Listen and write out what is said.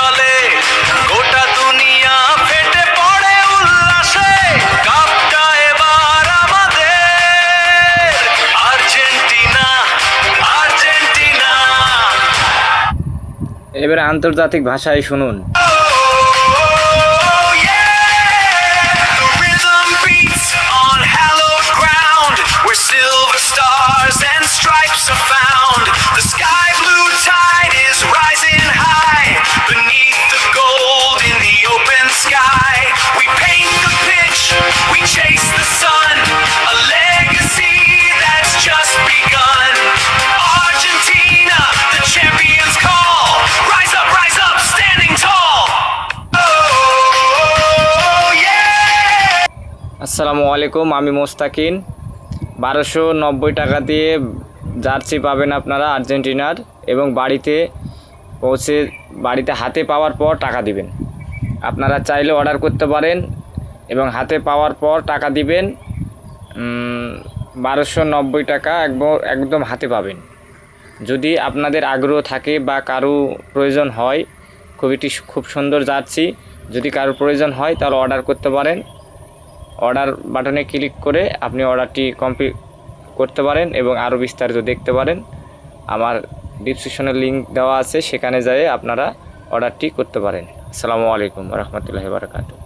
চলে গোটা দুনিয়া ফেটে পড়ে উল্লাসে কাপটা এবার আমাদের আর্জেন্টিনা আর্জেন্টিনা। এবারে আন্তর্জাতিক ভাষায় শুনুন। Silver stars and stripes are found. The sky blue tide is rising high beneath the gold in the open sky. We paint the pitch, we chase the sun, a legacy that's just begun. Argentina, the champions call. Rise up, standing tall. Oh yeah. আসসালামু আলাইকুম, আমি মোস্তাকিন। 1290 টাকা দিয়ে jersey পাবেন আপনারা আর্জেন্টিনার, এবং বাড়িতে হাতে পাওয়ার পর টাকা দিবেন। আপনারা চাইলে অর্ডার করতে পারেন এবং হাতে পাওয়ার পর টাকা দিবেন। 1290 টাকা একদম হাতে পাবেন। যদি আপনাদের আগ্রহ থাকে বা কারো প্রয়োজন হয়, খুব সুন্দর জার্সি, যদি কারো প্রয়োজন হয় তাহলে অর্ডার করতে পারেন। অর্ডার বাটনে ক্লিক করে আপনি অর্ডারটি কমপ্লিট করতে পারেন এবং আরও বিস্তারিত দেখতে পারেন। আমার ডিসক্রিপশনে লিঙ্ক দেওয়া আছে, সেখানে যেয়ে আপনারা অর্ডারটি করতে পারেন। আসসালামু আলাইকুম ওয়া রাহমাতুল্লাহি ওয়া বারাকাতুহু।